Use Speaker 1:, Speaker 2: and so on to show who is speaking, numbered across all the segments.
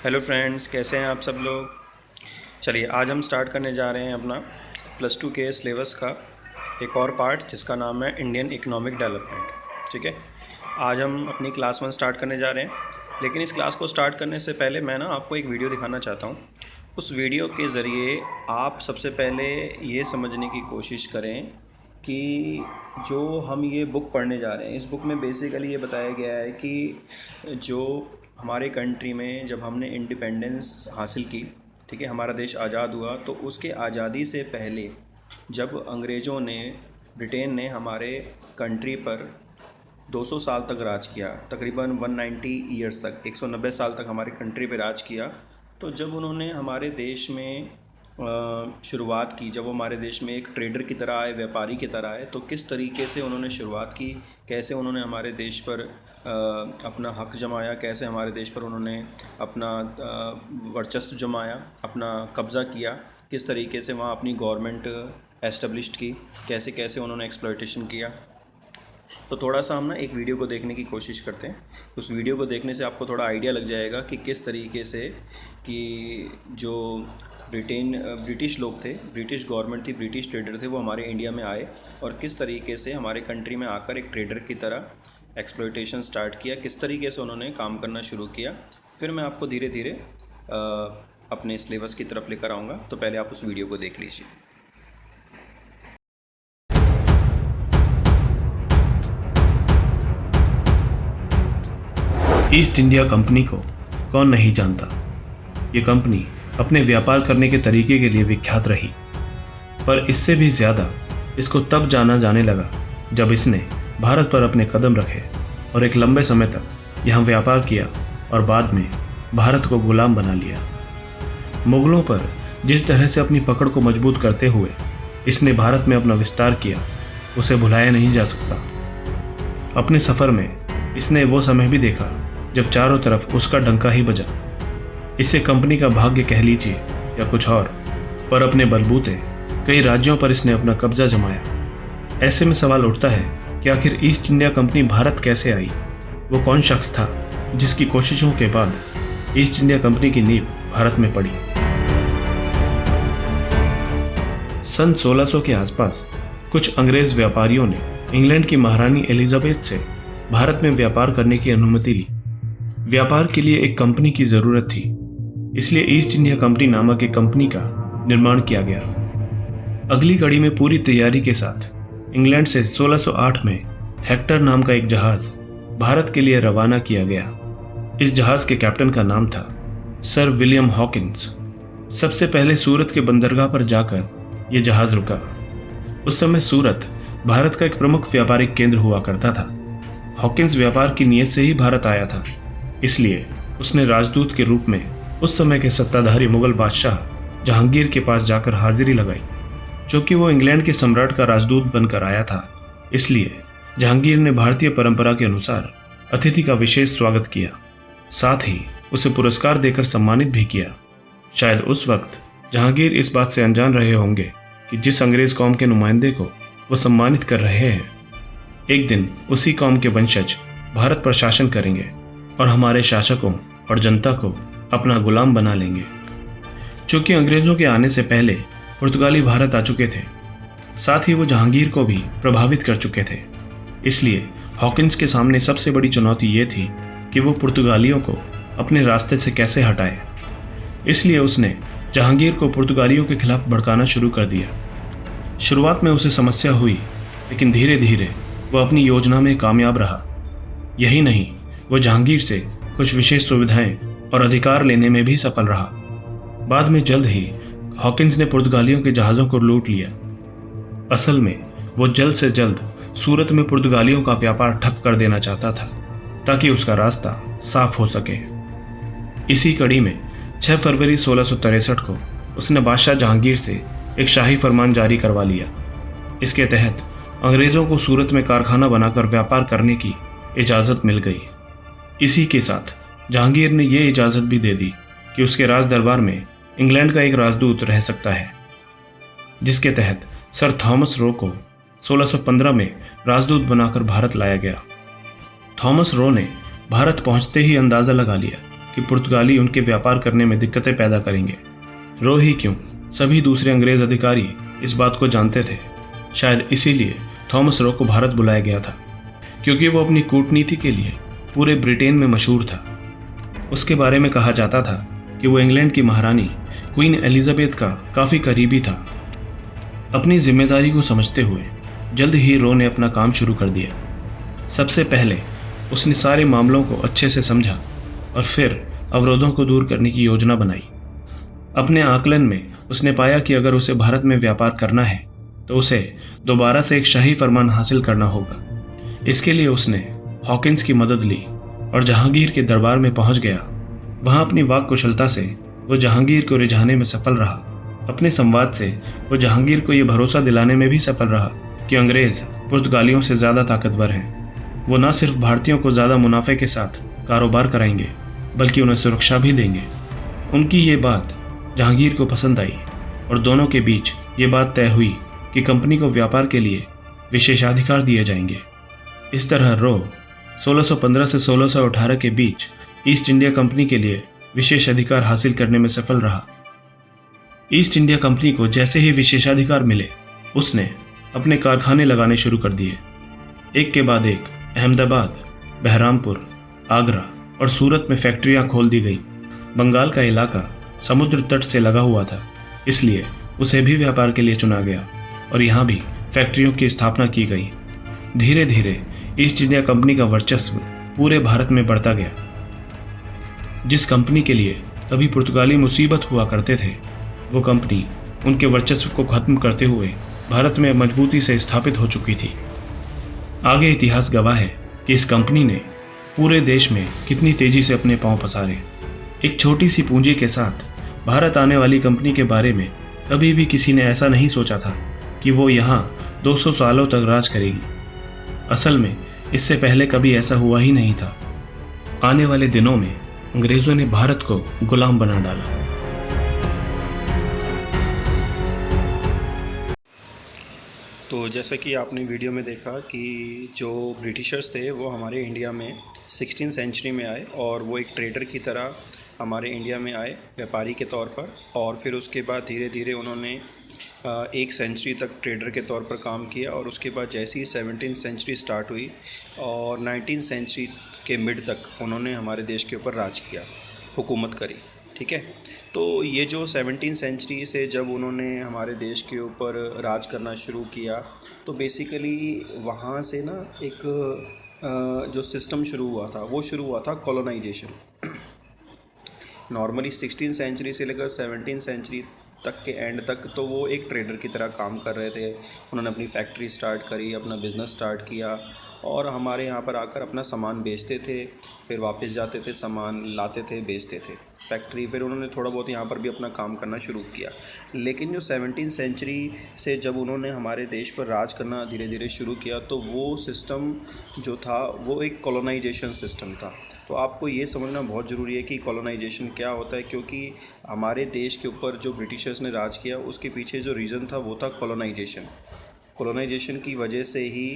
Speaker 1: Hello friends, कैसे हैं आप सब लोग। चलिए आज हम स्टार्ट करने जा रहे हैं अपना +2 के सिलेबस का एक और पार्ट जिसका नाम है इंडियन इकोनॉमिक डेवलपमेंट। ठीक है, आज हम अपनी क्लास 1 स्टार्ट करने जा रहे हैं। लेकिन इस क्लास को स्टार्ट करने से पहले मैं आपको एक वीडियो दिखाना चाहता हूँ। उस वीडियो के ज़रिए आप सबसे पहले ये समझने की कोशिश करें कि जो हम ये बुक पढ़ने जा रहे हैं, इस बुक में बेसिकली ये बताया गया है कि जो हमारे कंट्री में जब हमने इंडिपेंडेंस हासिल की, ठीक है, हमारा देश आज़ाद हुआ, तो उसके आज़ादी से पहले जब अंग्रेज़ों ने, ब्रिटेन ने हमारे कंट्री पर 200 साल तक राज किया, तकरीबन 190 ईयर्स तक, 190 साल तक हमारे कंट्री पे राज किया। तो जब उन्होंने हमारे देश में शुरुआत की, जब वो हमारे देश में एक ट्रेडर की तरह आए, व्यापारी की तरह आए, तो किस तरीके से उन्होंने शुरुआत की, कैसे उन्होंने हमारे देश पर अपना हक जमाया, कैसे हमारे देश पर उन्होंने अपना वर्चस्व जमाया, अपना कब्ज़ा किया, किस तरीके से वहाँ अपनी गवर्नमेंट एस्टेब्लिश्ड की, कैसे कैसे उन्होंने एक्सप्लॉयटेशन किया। तो थोड़ा सा हम एक वीडियो को देखने की कोशिश करते हैं। उस वीडियो को देखने से आपको थोड़ा आइडिया लग जाएगा कि किस तरीके से कि जो ब्रिटिश लोग थे, ब्रिटिश गवर्नमेंट थी, ब्रिटिश ट्रेडर थे, वो हमारे इंडिया में आए और किस तरीके से हमारे कंट्री में आकर एक ट्रेडर की तरह एक्सप्लॉयटेशन स्टार्ट किया, किस तरीके से उन्होंने काम करना शुरू किया। फिर मैं आपको धीरे धीरे अपने सिलेबस की तरफ लेकर आऊँगा। तो पहले आप उस वीडियो को देख लीजिए।
Speaker 2: ईस्ट इंडिया कंपनी को कौन नहीं जानता। ये कंपनी अपने व्यापार करने के तरीके के लिए विख्यात रही, पर इससे भी ज़्यादा इसको तब जाना जाने लगा जब इसने भारत पर अपने कदम रखे और एक लंबे समय तक यहाँ व्यापार किया और बाद में भारत को गुलाम बना लिया। मुगलों पर जिस तरह से अपनी पकड़ को मजबूत करते हुए इसने भारत में अपना विस्तार किया, उसे भुलाया नहीं जा सकता। अपने सफ़र में इसने वो समय भी देखा जब चारों तरफ उसका डंका ही बजा। इसे कंपनी का भाग्य कह लीजिए या कुछ और, पर अपने बलबूते कई राज्यों पर इसने अपना कब्जा जमाया। ऐसे में सवाल उठता है कि आखिर ईस्ट इंडिया कंपनी भारत कैसे आई? वो कौन शख्स था जिसकी कोशिशों के बाद ईस्ट इंडिया कंपनी की नींव भारत में पड़ी? सन 1600 के आसपास कुछ अंग्रेज व्यापारियों ने इंग्लैंड की महारानी एलिजाबेथ से भारत में व्यापार करने की अनुमति ली। व्यापार के लिए एक कंपनी की जरूरत थी, इसलिए ईस्ट इंडिया कंपनी नामक एक कंपनी का निर्माण किया गया। अगली कड़ी में पूरी तैयारी के साथ इंग्लैंड से 1608 में हेक्टर नाम का एक जहाज भारत के लिए रवाना किया गया। इस जहाज के कैप्टन का नाम था सर विलियम हॉकिंस। सबसे पहले सूरत के बंदरगाह पर जाकर यह जहाज रुका। उस समय सूरत भारत का एक प्रमुख व्यापारिक केंद्र हुआ करता था। हॉकिंस व्यापार की नीयत से ही भारत आया था, इसलिए उसने राजदूत के रूप में उस समय के सत्ताधारी मुगल बादशाह जहांगीर के पास जाकर हाजिरी लगाई। चूंकि वो इंग्लैंड के सम्राट का राजदूत बनकर आया था, इसलिए जहांगीर ने भारतीय परंपरा के अनुसार अतिथि का विशेष स्वागत किया, साथ ही उसे पुरस्कार देकर सम्मानित भी किया। शायद उस वक्त जहांगीर इस बात से अनजान रहे होंगे कि जिस अंग्रेज कौम के नुमाइंदे को वो सम्मानित कर रहे हैं, एक दिन उसी कौम के वंशज भारत पर शासन करेंगे और हमारे शासकों और जनता को अपना गुलाम बना लेंगे। चूंकि अंग्रेजों के आने से पहले पुर्तगाली भारत आ चुके थे, साथ ही वो जहांगीर को भी प्रभावित कर चुके थे, इसलिए हॉकिंस के सामने सबसे बड़ी चुनौती ये थी कि वो पुर्तगालियों को अपने रास्ते से कैसे हटाए। इसलिए उसने जहांगीर को पुर्तगालियों के खिलाफ भड़काना शुरू कर दिया। शुरुआत में उसे समस्या हुई, लेकिन धीरे धीरे वह अपनी योजना में कामयाब रहा। यही नहीं, वह जहांगीर से कुछ विशेष सुविधाएं और अधिकार लेने में भी सफल रहा। बाद में जल्द ही हॉकिंस ने पुर्तगालियों के जहाज़ों को लूट लिया। असल में वो जल्द से जल्द सूरत में पुर्तगालियों का व्यापार ठप कर देना चाहता था, ताकि उसका रास्ता साफ हो सके। इसी कड़ी में 6 फरवरी 1663 को उसने बादशाह जहांगीर से एक शाही फरमान जारी करवा लिया। इसके तहत अंग्रेज़ों को सूरत में कारखाना बनाकर व्यापार करने की इजाज़त मिल गई। इसी के साथ जहांगीर ने यह इजाज़त भी दे दी कि उसके राज दरबार में इंग्लैंड का एक राजदूत रह सकता है, जिसके तहत सर थॉमस रो को 1615 में राजदूत बनाकर भारत लाया गया। थॉमस रो ने भारत पहुंचते ही अंदाज़ा लगा लिया कि पुर्तगाली उनके व्यापार करने में दिक्कतें पैदा करेंगे। रो ही क्यों, सभी दूसरे अंग्रेज अधिकारी इस बात को जानते थे। शायद इसीलिए थॉमस रो को भारत बुलाया गया था, क्योंकि वो अपनी कूटनीति के लिए पूरे ब्रिटेन में मशहूर था। उसके बारे में कहा जाता था कि वो इंग्लैंड की महारानी क्वीन एलिजाबेथ का काफ़ी करीबी था। अपनी जिम्मेदारी को समझते हुए जल्द ही रो ने अपना काम शुरू कर दिया। सबसे पहले उसने सारे मामलों को अच्छे से समझा और फिर अवरोधों को दूर करने की योजना बनाई। अपने आकलन में उसने पाया कि अगर उसे भारत में व्यापार करना है तो उसे दोबारा से एक शाही फरमान हासिल करना होगा। इसके लिए उसने हॉकिंस की मदद ली और जहांगीर के दरबार में पहुंच गया। वहां अपनी वाक कुशलता से वो जहांगीर को रिझाने में सफल रहा। अपने संवाद से वो जहांगीर को ये भरोसा दिलाने में भी सफल रहा कि अंग्रेज पुर्तगालियों से ज़्यादा ताकतवर हैं। वो न सिर्फ भारतीयों को ज़्यादा मुनाफे के साथ कारोबार कराएंगे बल्कि उन्हें सुरक्षा भी देंगे। उनकी ये बात जहांगीर को पसंद आई और दोनों के बीच ये बात तय हुई कि कंपनी को व्यापार के लिए विशेषाधिकार दिए जाएंगे। इस तरह रो 1615 से 1618 के बीच ईस्ट इंडिया कंपनी के लिए विशेष अधिकार हासिल करने में सफल रहा। ईस्ट इंडिया कंपनी को जैसे ही विशेषाधिकार मिले उसने अपने कारखाने लगाने शुरू कर दिए। एक के बाद एक अहमदाबाद, बहरामपुर, आगरा और सूरत में फैक्ट्रियां खोल दी गई। बंगाल का इलाका समुद्र तट से लगा हुआ था, इसलिए उसे भी व्यापार के लिए चुना गया और यहाँ भी फैक्ट्रियों की स्थापना की गई। धीरे धीरे ईस्ट इंडिया कंपनी का वर्चस्व पूरे भारत में बढ़ता गया। जिस कंपनी के लिए कभी पुर्तगाली मुसीबत हुआ करते थे, वो कंपनी उनके वर्चस्व को खत्म करते हुए भारत में मजबूती से स्थापित हो चुकी थी। आगे इतिहास गवाह है कि इस कंपनी ने पूरे देश में कितनी तेजी से अपने पांव पसारे। एक छोटी सी पूंजी के साथ भारत आने वाली कंपनी के बारे में कभी भी किसी ने ऐसा नहीं सोचा था कि वो यहाँ 200 सालों तक राज करेगी। असल में इससे पहले कभी ऐसा हुआ ही नहीं था। आने वाले दिनों में अंग्रेजों ने भारत को गुलाम बना डाला।
Speaker 1: तो जैसा कि आपने वीडियो में देखा कि जो ब्रिटिशर्स थे वो हमारे इंडिया में 16वीं सेंचुरी में आए और वो एक ट्रेडर की तरह हमारे इंडिया में आए व्यापारी के तौर पर, और फिर उसके बाद धीरे धीरे उन्होंने एक सेंचुरी तक ट्रेडर के तौर पर काम किया। और उसके बाद जैसे ही 17वीं सेंचुरी स्टार्ट हुई और 19वीं सेंचुरी के मिड तक उन्होंने हमारे देश के ऊपर राज किया, हुकूमत करी। ठीक है, तो ये जो 17वीं सेंचुरी से जब उन्होंने हमारे देश के ऊपर राज करना शुरू किया तो बेसिकली वहाँ से ना एक जो सिस्टम शुरू हुआ था वो शुरू हुआ था कॉलोनाइजेशन। नॉर्मली 16वीं सेंचुरी से लेकर 17वीं सेंचुरी तक के एंड तक तो वो एक ट्रेडर की तरह काम कर रहे थे। उन्होंने अपनी फैक्ट्री स्टार्ट करी, अपना बिज़नेस स्टार्ट किया और हमारे यहाँ पर आकर अपना सामान बेचते थे, फिर वापस जाते थे, सामान लाते थे, बेचते थे फैक्ट्री। फिर उन्होंने थोड़ा बहुत यहाँ पर भी अपना काम करना शुरू किया। लेकिन जो 17वीं सेंचुरी से जब उन्होंने हमारे देश पर राज करना धीरे धीरे शुरू किया तो वो सिस्टम जो था वो एक कॉलोनाइजेशन सिस्टम था। तो आपको ये समझना बहुत ज़रूरी है कि कॉलोनाइजेशन क्या होता है, क्योंकि हमारे देश के ऊपर जो ब्रिटिशर्स ने राज किया उसके पीछे जो रीज़न था वो था कॉलोनाइजेशन। कॉलोनाइजेशन की वजह से ही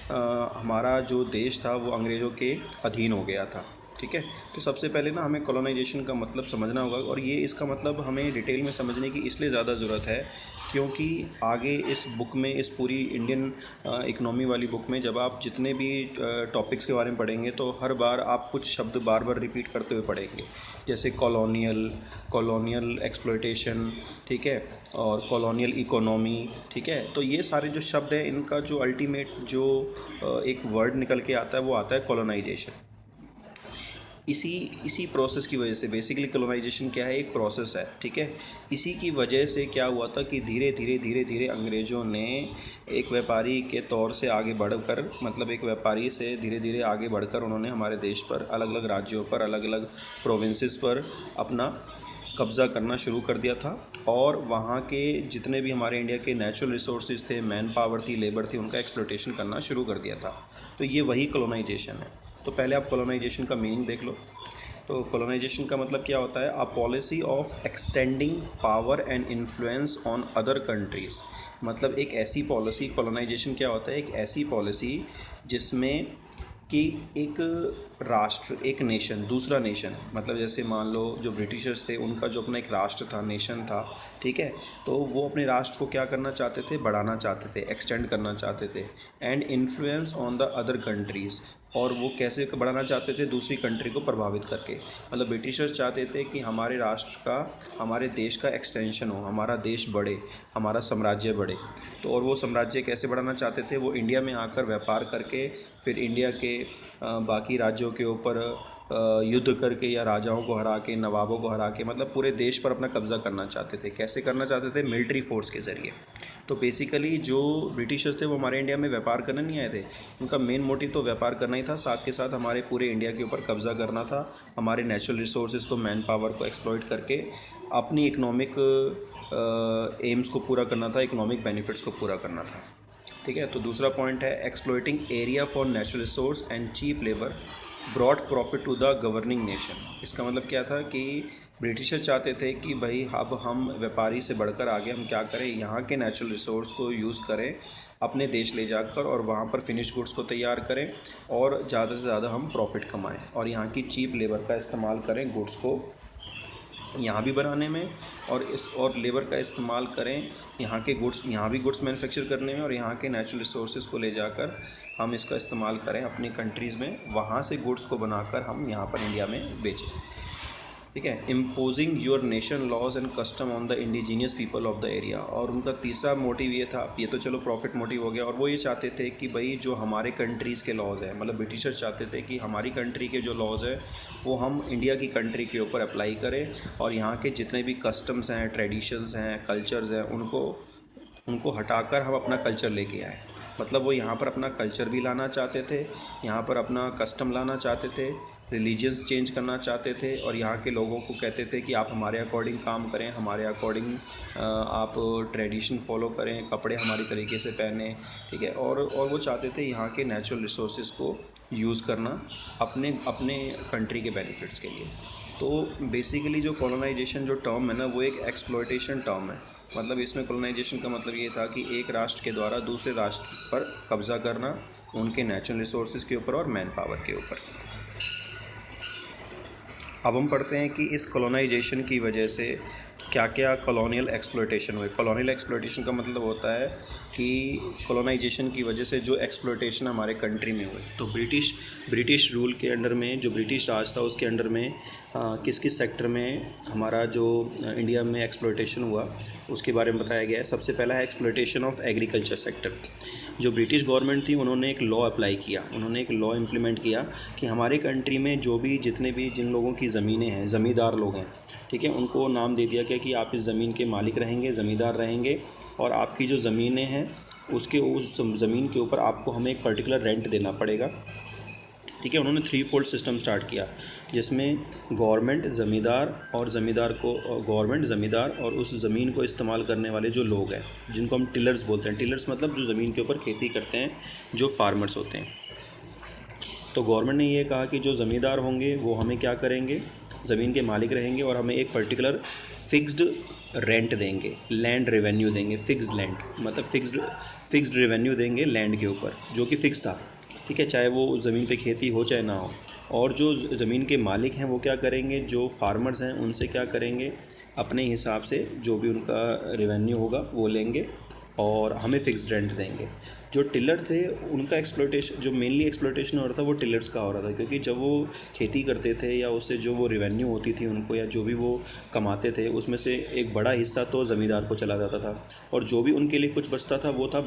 Speaker 1: हमारा जो देश था वो अंग्रेज़ों के अधीन हो गया था। ठीक है, तो सबसे पहले ना हमें कॉलोनाइजेशन का मतलब समझना होगा, और ये इसका मतलब हमें डिटेल में समझने की इसलिए ज़्यादा ज़रूरत है क्योंकि आगे इस बुक में, इस पूरी इंडियन इकनॉमी वाली बुक में जब आप जितने भी टॉपिक्स के बारे में पढ़ेंगे तो हर बार आप कुछ शब्द बार बार रिपीट करते हुए पढ़ेंगे, जैसे कॉलोनियल एक्सप्लॉयटेशन, ठीक है, और कॉलोनियल इकोनॉमी। ठीक है, तो ये सारे जो शब्द हैं इनका जो अल्टीमेट जो एक वर्ड निकल के आता है वो आता है कॉलोनाइजेशन। इसी प्रोसेस की वजह से बेसिकली कॉलोनाइजेशन क्या है, एक प्रोसेस है। ठीक है, इसी की वजह से क्या हुआ था कि धीरे धीरे अंग्रेज़ों ने एक व्यापारी के तौर से आगे बढ़कर, मतलब एक व्यापारी से धीरे धीरे आगे बढ़कर उन्होंने हमारे देश पर, अलग अलग राज्यों पर, अलग अलग प्रोविंसेस पर अपना कब्ज़ा करना शुरू कर दिया था। और वहाँ के जितने भी हमारे इंडिया के नेचुरल रिसोर्सेज थे, मैन पावर थी, लेबर थी, उनका एक्सप्लॉयटेशन करना शुरू कर दिया था। तो ये वही कॉलोनाइजेशन है। तो पहले आप कॉलोनाइजेशन का मीनिंग देख लो। तो कॉलोनाइजेशन का मतलब क्या होता है, a policy of extending power and influence on other countries. मतलब एक ऐसी पॉलिसी, कॉलोनाइजेशन क्या होता है, एक ऐसी पॉलिसी जिसमें कि एक राष्ट्र, एक नेशन, दूसरा नेशन, मतलब जैसे मान लो जो ब्रिटिशर्स थे उनका जो अपना एक राष्ट्र था, नेशन था, ठीक है, तो वो अपने राष्ट्र को क्या करना चाहते थे, बढ़ाना चाहते थे, एक्सटेंड करना चाहते थे, and influence on the other countries. और वो कैसे बढ़ाना चाहते थे, दूसरी कंट्री को प्रभावित करके। मतलब ब्रिटिशर्स चाहते थे कि हमारे राष्ट्र का, हमारे देश का एक्सटेंशन हो, हमारा देश बढ़े, हमारा साम्राज्य बढ़े। तो और वो साम्राज्य कैसे बढ़ाना चाहते थे, वो इंडिया में आकर व्यापार करके फिर इंडिया के बाकी राज्यों के ऊपर युद्ध करके या राजाओं को हरा के, नवाबों को हरा के, मतलब पूरे देश पर अपना कब्ज़ा करना चाहते थे। कैसे करना चाहते थे, मिलिट्री फोर्स के ज़रिए। तो बेसिकली जो ब्रिटिशर्स थे वो हमारे इंडिया में व्यापार करने नहीं आए थे, उनका मेन मोटिव तो व्यापार करना ही था, साथ के साथ हमारे पूरे इंडिया के ऊपर कब्ज़ा करना था, हमारे नेचुरल रिसोर्सेज को, मैन पावर को एक्सप्लॉइट करके अपनी इकोनॉमिक एम्स को पूरा करना था, इकोनॉमिक बेनिफिट्स को पूरा करना था। ठीक है, तो दूसरा पॉइंट है exploiting area for natural resource and cheap labour broad profit to the governing nation. इसका मतलब क्या था कि ब्रिटिशर चाहते थे कि भाई अब हम व्यापारी से बढ़कर आगे हम क्या करें, यहाँ के नेचुरल रिसोर्स को यूज़ करें अपने देश ले जाकर और वहाँ पर फिनिश गुड्स को तैयार करें और ज़्यादा से ज़्यादा हम प्रॉफिट कमाएं, और यहाँ की चीप लेबर का इस्तेमाल करें गुड्स को यहाँ भी बनाने में, और लेबर का इस्तेमाल करें यहाँ के गुड्स, यहाँ भी गुड्स मैन्युफैक्चर करने में, और यहाँ के नेचुरल रिसोर्सेज को ले जाकर हम इसका इस्तेमाल करें अपनी कंट्रीज़ में, वहाँ से गुड्स को बनाकर हम यहाँ पर इंडिया में बेचें। ठीक है, imposing your nation laws and custom on the indigenous people of the area. और उनका तीसरा मोटिव ये था, ये तो चलो प्रॉफिट मोटिव हो गया, और वो ये चाहते थे कि भाई जो हमारे कंट्रीज़ के लॉज हैं, मतलब ब्रिटिशर चाहते थे कि हमारी कंट्री के जो लॉज हैं वो हम इंडिया की कंट्री के ऊपर अप्लाई करें, और यहाँ के जितने भी कस्टम्स हैं, ट्रेडिशंस हैं, कल्चर्स हैं, उनको हटाकर हम अपना कल्चर लेके आए। मतलब वो यहाँ पर अपना कल्चर भी लाना चाहते थे, यहाँ पर अपना कस्टम लाना चाहते थे, रिलीजियंस चेंज करना चाहते थे, और यहाँ के लोगों को कहते थे कि आप हमारे अकॉर्डिंग काम करें, हमारे अकॉर्डिंग आप ट्रेडिशन फॉलो करें, कपड़े हमारी तरीके से पहने। ठीक है, और वो चाहते थे यहाँ के नेचुरल रिसोर्सेज को यूज़ करना अपने कंट्री के बेनिफिट्स के लिए। तो बेसिकली जो कॉलोनाइजेशन जो टर्म है ना, वो एक एक्सप्लॉयटेशन टर्म है। मतलब इसमें कॉलोनाइजेशन का मतलब ये था कि एक राष्ट्र के द्वारा दूसरे राष्ट्र पर कब्ज़ा करना, उनके नेचुरल रिसोर्सेज के ऊपर और मैन पावर के ऊपर। अब हम पढ़ते हैं कि इस कॉलोनाइजेशन की वजह से क्या क्या कॉलोनियल एक्सप्लॉयटेशन हुए। कॉलोनियल एक्सप्लॉयटेशन का मतलब होता है कि कॉलोनाइजेशन की वजह से जो एक्सप्लॉयटेशन हमारे कंट्री में हुए। तो ब्रिटिश रूल के अंडर में, जो ब्रिटिश राज था उसके अंडर में किस किस सेक्टर में हमारा जो इंडिया में एक्सप्लॉयटेशन हुआ उसके बारे में बताया गया है। सबसे पहला है एक्सप्लॉयटेशन ऑफ एग्रीकल्चर सेक्टर। जो ब्रिटिश गवर्नमेंट थी उन्होंने एक लॉ अप्लाई किया, उन्होंने एक लॉ इम्प्लीमेंट किया कि हमारे कंट्री में जिन लोगों की ज़मीनें हैं, ज़मींदार लोग हैं, ठीक है, उनको नाम दे दिया गया कि आप इस ज़मीन के मालिक रहेंगे, ज़मींदार रहेंगे, और आपकी जो ज़मीनें हैं उस ज़मीन के ऊपर आपको हमें एक पर्टिकुलर रेंट देना पड़ेगा। ठीक है, उन्होंने 3-fold सिस्टम स्टार्ट किया जिसमें गवर्नमेंट, ज़मींदार और उस ज़मीन को इस्तेमाल करने वाले जो लोग हैं जिनको हम टिलर्स बोलते हैं। टिलर्स मतलब जो ज़मीन के ऊपर खेती करते हैं, जो फार्मर्स होते हैं। तो गवर्नमेंट ने ये कहा कि जो ज़मींदार होंगे वो हमें क्या करेंगे, ज़मीन के मालिक रहेंगे और हमें एक पर्टिकुलर फिक्स्ड रेंट देंगे, लैंड रेवेन्यू देंगे। फिक्स्ड लैंड मतलब फिक्स्ड रेवेन्यू देंगे लैंड के ऊपर, जो कि फ़िक्स था। ठीक है, चाहे वो ज़मीन पे खेती हो चाहे ना हो। और जो ज़मीन के मालिक हैं वो क्या करेंगे, जो फार्मर्स हैं उनसे क्या करेंगे, अपने हिसाब से जो भी उनका रेवेन्यू होगा वो लेंगे और हमें फिक्स्ड रेंट देंगे। जो टिलर थे उनका एक्सप्लॉयटेशन, जो मेनली एक्सप्लॉयटेशन हो रहा था वो टिलर्स का हो रहा था, क्योंकि जब वो खेती करते थे या उससे जो वो रेवेन्यू होती थी उनको, या जो भी वो कमाते थे, उसमें से एक बड़ा हिस्सा तो ज़मींदार को चला जाता था, और जो भी उनके लिए कुछ बचता था वो था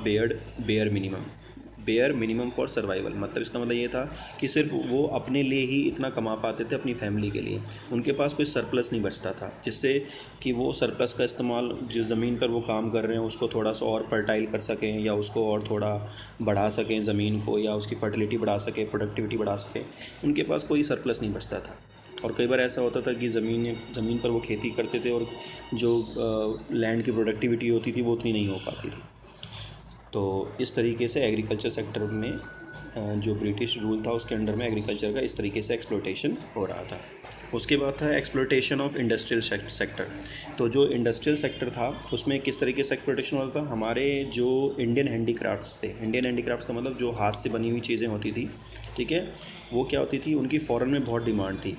Speaker 1: बेयर मिनिमम फॉर सर्वाइवल। मतलब इसका मतलब ये था कि सिर्फ वो अपने लिए ही इतना कमा पाते थे, अपनी फैमिली के लिए। उनके पास कोई सरप्लस नहीं बचता था, जिससे कि वो सरप्लस का इस्तेमाल जिस ज़मीन पर वो काम कर रहे हैं उसको थोड़ा सा और फर्टाइल कर सकें, या उसको और थोड़ा बढ़ा सकें ज़मीन को, या उसकी फर्टिलिटी बढ़ा सकें, प्रोडक्टिविटी बढ़ा सकें। उनके पास कोई सरप्लस नहीं बचता था। और कई बार ऐसा होता था कि ज़मीन पर वो खेती करते थे और जो लैंड की प्रोडक्टिविटी होती थी वो उतनी नहीं हो पाती थी। तो इस तरीके से एग्रीकल्चर सेक्टर में जो ब्रिटिश रूल था उसके अंडर में एग्रीकल्चर का इस तरीके से एक्सप्लॉयटेशन हो रहा था। उसके बाद था एक्सप्लोइटेशन ऑफ इंडस्ट्रियल सेक्टर। तो जो इंडस्ट्रियल सेक्टर था उसमें किस तरीके से एक्सप्लोइटेशन होता था, हमारे जो इंडियन हैंडीक्राफ्ट्स थे, इंडियन हैंडीक्राफ्ट्स का मतलब जो हाथ से बनी हुई चीज़ें होती थी, ठीक है, वो क्या होती थी, उनकी फ़ॉरेन में बहुत डिमांड थी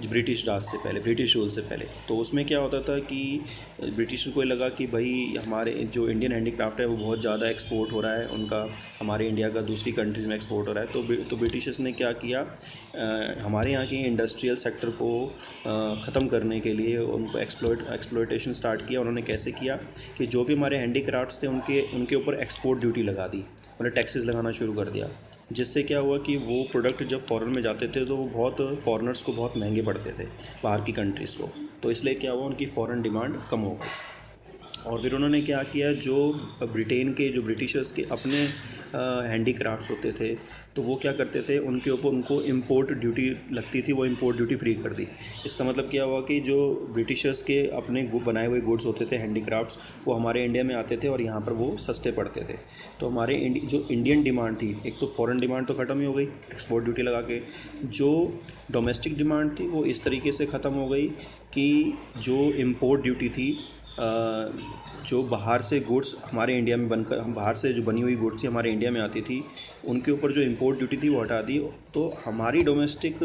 Speaker 1: ब्रिटिश राज से पहले, ब्रिटिश रूल से पहले। तो उसमें क्या होता था कि ब्रिटिश को लगा कि भाई हमारे जो इंडियन हैंडीक्राफ्ट है वो बहुत ज़्यादा एक्सपोर्ट हो रहा है उनका, हमारे इंडिया का दूसरी कंट्रीज़ में एक्सपोर्ट हो रहा है। तो ब्रिटिशर्स ने क्या किया, हमारे यहाँ के इंडस्ट्रियल सेक्टर को ख़त्म करने के लिए उनको एक्सप्लोइटेशन स्टार्ट किया। उन्होंने कैसे किया कि जो भी हमारे हैंडीक्राफ्ट्स थे उनके ऊपर एक्सपोर्ट ड्यूटी लगा दी, उन्हें टैक्सेस लगाना शुरू कर दिया, जिससे क्या हुआ कि वो प्रोडक्ट जब फॉरेन में जाते थे तो वो बहुत फॉरेनर्स को बहुत महंगे पड़ते थे, बाहर की कंट्रीज़ को। तो इसलिए क्या हुआ, उनकी फॉरेन डिमांड कम हो गई। और फिर उन्होंने क्या किया, जो ब्रिटेन के, जो ब्रिटिशर्स के अपने हैंडीक्राफ्ट्स होते थे, तो वो क्या करते थे, उनके ऊपर उनको इंपोर्ट ड्यूटी लगती थी, वो इंपोर्ट ड्यूटी फ्री कर दी। इसका मतलब क्या हुआ कि जो ब्रिटिशर्स के अपने बनाए हुए गुड्स होते थे, हैंडीक्राफ्ट्स, वो हमारे इंडिया में आते थे और यहाँ पर वो सस्ते पड़ते थे। तो हमारे जो इंडियन डिमांड थी, एक तो फॉरेन डिमांड तो ख़त्म ही हो गई एक्सपोर्ट ड्यूटी लगा के, जो डोमेस्टिक डिमांड थी वो इस तरीके से ख़त्म हो गई कि जो इम्पोर्ट ड्यूटी थी, जो बाहर से गुड्स हमारे इंडिया में बनकर, हम बाहर से जो बनी हुई गुड्स थी हमारे इंडिया में आती थी, उनके ऊपर जो इंपोर्ट ड्यूटी थी वो हटा दी। तो हमारी डोमेस्टिक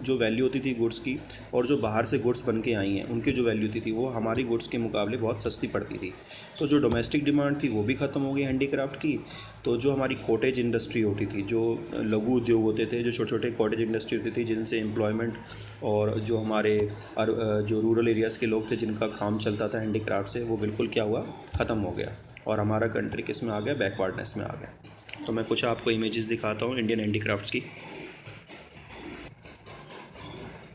Speaker 1: जो वैल्यू होती थी गुड्स की, और जो बाहर से गुड्स बन के आई हैं उनकी जो वैल्यू थी वो हमारी गुड्स के मुकाबले बहुत सस्ती पड़ती थी। तो जो डोमेस्टिक डिमांड थी वो भी ख़त्म हो गई हैंडीक्राफ्ट की। तो जो हमारी कॉटेज इंडस्ट्री होती थी, जो लघु उद्योग होते थे, जो छोटे छोटे कॉटेज इंडस्ट्री होती थी जिनसे एम्प्लॉयमेंट, और जो हमारे जो रूरल एरियाज़ के लोग थे जिनका काम चलता था हैंडीक्राफ्ट से, वो बिल्कुल क्या हुआ, ख़त्म हो गया। और हमारा कंट्री किस में आ गया, बैकवर्डनेस में आ गया। तो मैं कुछ आपको इमेजेस दिखाता हूँ इंडियन हैंडीक्राफ्ट्स की।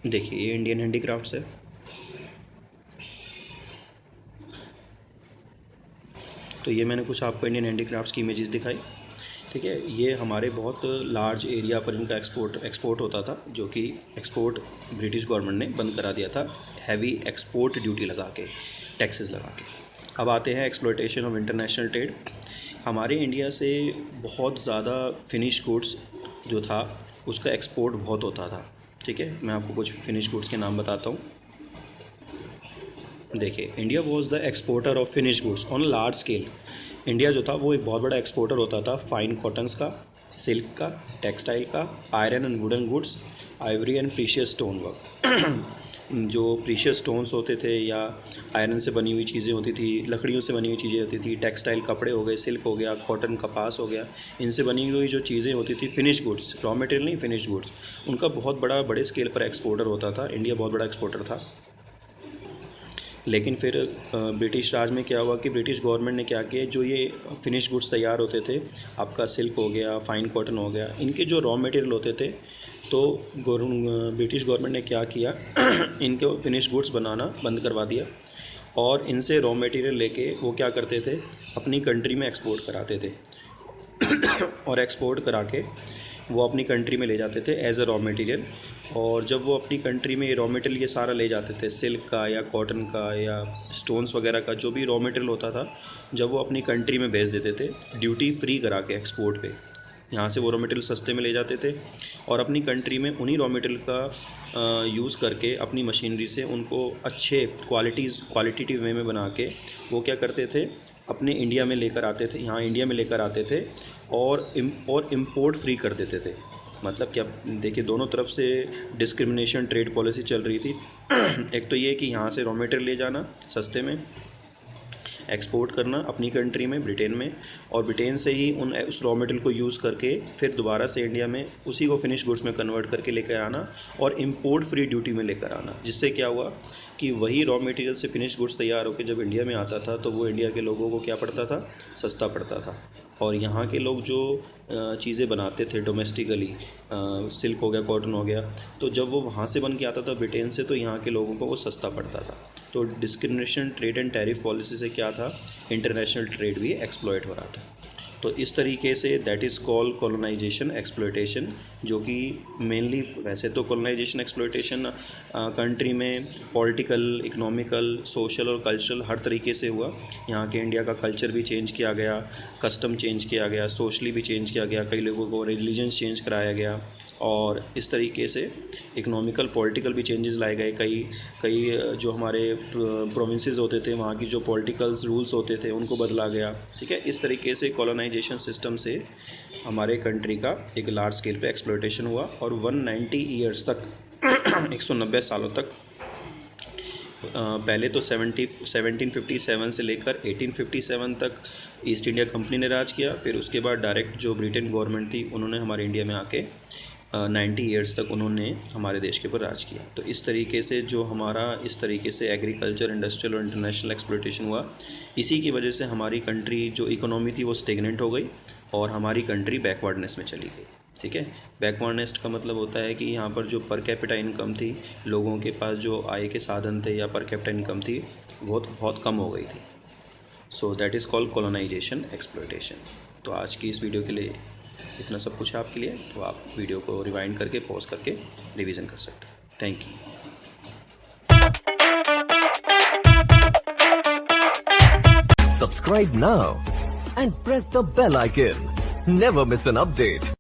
Speaker 1: देखिए ये इंडियन हैंडीक्राफ्ट्स है। तो ये मैंने कुछ आपको इंडियन हैंडीक्राफ्ट्स की इमेजेस दिखाई, ठीक है। ये हमारे बहुत लार्ज एरिया पर इनका एक्सपोर्ट होता था, जो कि एक्सपोर्ट ब्रिटिश गवर्नमेंट ने बंद करा दिया था, हैवी एक्सपोर्ट ड्यूटी लगा के, टैक्सेस लगा के। अब आते हैं एक्सप्लॉयटेशन ऑफ इंटरनेशनल ट्रेड। हमारे इंडिया से बहुत ज़्यादा फिनिश गुड्स जो था उसका एक्सपोर्ट बहुत होता था, ठीक है। मैं आपको कुछ फिनिश गुड्स के नाम बताता हूँ। देखिए, India was the exporter of finish goods on large scale. India जो था वो एक बहुत बड़ा एक्सपोर्टर होता था फाइन कॉटन्स का, सिल्क का, टेक्सटाइल का, iron and wooden goods, Ivory and precious stone work. जो प्रीशियस स्टोन्स होते थे या आयरन से बनी हुई चीज़ें होती थी, लकड़ियों से बनी हुई चीज़ें होती थी, टेक्सटाइल कपड़े हो गए, सिल्क हो गया, कॉटन कपास हो गया, इनसे बनी हुई जो चीज़ें होती थी, फिनिश गुड्स, रॉ मटेरियल नहीं, फिनिश गुड्स, उनका बहुत बड़े स्केल पर एक्सपोर्टर होता था। इंडिया बहुत बड़ा एक्सपोर्टर था। लेकिन फिर ब्रिटिश राज में क्या हुआ कि ब्रिटिश गवर्नमेंट ने क्या किया, जो ये फिनिश गुड्स तैयार होते थे, आपका सिल्क हो गया, फाइन कॉटन हो गया, इनके जो रॉ मटेरियल होते थे, तो ब्रिटिश गवर्नमेंट ने क्या किया, इनके फिनिश गुड्स बनाना बंद करवा दिया और इनसे रॉ मटेरियल लेके वो क्या करते थे, अपनी कंट्री में एक्सपोर्ट कराते थे और एक्सपोर्ट करा के वो अपनी कंट्री में ले जाते थे एज अ रॉ मटेरियल। और जब वो अपनी कंट्री में रॉ मटेरियल ये सारा ले जाते थे, सिल्क का या कॉटन का या स्टोन्स वगैरह का जो भी रॉ मटेरियल होता था, जब वो अपनी कंट्री में भेज देते थे ड्यूटी फ्री करा के एक्सपोर्ट पे, यहाँ से वो रॉ मटेरियल सस्ते में ले जाते थे और अपनी कंट्री में उन्हीं रॉ मटेरियल का यूज़ करके अपनी मशीनरी से उनको अच्छे क्वालिटेटिव वे में बना के वो क्या करते थे, अपने इंडिया में लेकर आते थे, यहाँ इंडिया में लेकर आते थे और इम्पोर्ट फ्री कर देते थे। मतलब क्या, देखिए दोनों तरफ से डिस्क्रिमिनेशन ट्रेड पॉलिसी चल रही थी। एक तो ये कि यहाँ से रॉ मटेरियल ले जाना सस्ते में, एक्सपोर्ट करना अपनी कंट्री में, ब्रिटेन में, और ब्रिटेन से ही उस रॉ मटेरियल को यूज़ करके फिर दोबारा से इंडिया में उसी को फिनिश गुड्स में कन्वर्ट करके लेकर आना और इम्पोर्ट फ्री ड्यूटी में लेकर आना। जिससे क्या हुआ कि वही रॉ मटेरियल से फिनिश गुड्स तैयार होकर जब इंडिया में आता था तो वो इंडिया के लोगों को क्या पड़ता था, सस्ता पड़ता था। और यहाँ के लोग जो चीज़ें बनाते थे डोमेस्टिकली, सिल्क हो गया, कॉटन हो गया, तो जब वो वहाँ से बन के आता था ब्रिटेन से, तो यहाँ के लोगों को वो सस्ता पड़ता था। तो discrimination trade and tariff policy से क्या था, इंटरनेशनल ट्रेड भी एक्सप्लॉयट हो रहा था। तो इस तरीके से that is called colonisation exploitation, जो कि मेनली, वैसे तो कॉलोनाइजेशन एक्सप्लॉयटेशन कंट्री में पॉलिटिकल, इकोनॉमिकल, सोशल और कल्चरल हर तरीके से हुआ। यहाँ के इंडिया का कल्चर भी चेंज किया गया, कस्टम चेंज किया गया, सोशली भी चेंज किया गया, कई लोगों को रिलीजन चेंज कराया गया, और इस तरीके से इकोनॉमिकल पॉलिटिकल भी चेंजेस लाए गए। कई कई जो हमारे प्रोविंसेस होते थे वहाँ की जो पॉलिटिकल रूल्स होते थे उनको बदला गया। ठीक है, इस तरीके से कॉलोनाइजेशन सिस्टम से हमारे कंट्री का एक लार्ज स्केल पे एक्सप्लॉयटेशन हुआ और 190 ईयर्स तक 190 सालों तक पहले तो 1757 से लेकर 1857 तक ईस्ट इंडिया कंपनी ने राज किया। फिर उसके बाद डायरेक्ट जो ब्रिटेन गवर्नमेंट थी उन्होंने हमारे इंडिया में आके 90 ईयर्स तक उन्होंने हमारे देश के ऊपर राज किया। तो इस तरीके से जो हमारा इस तरीके से एग्रीकल्चर, इंडस्ट्रियल और इंटरनेशनल एक्सप्लॉयटेशन हुआ, इसी की वजह से हमारी कंट्री जो इकोनॉमी थी वो स्टेगनेंट हो गई और हमारी कंट्री बैकवर्डनेस में चली गई। ठीक है, बैकवर्डनेस का मतलब होता है कि यहाँ पर जो पर कैपिटा इनकम थी, लोगों के पास जो आय के साधन थे या पर कैपिटा इनकम थी बहुत कम हो गई थी। So that is called colonisation exploitation. तो आज की इस वीडियो के लिए इतना सब कुछ है आपके लिए, तो आप वीडियो को रिवाइंड करके पॉज करके रिवीजन कर सकते हैं। Thank you.
Speaker 3: Subscribe now and press the bell icon. Never miss an update.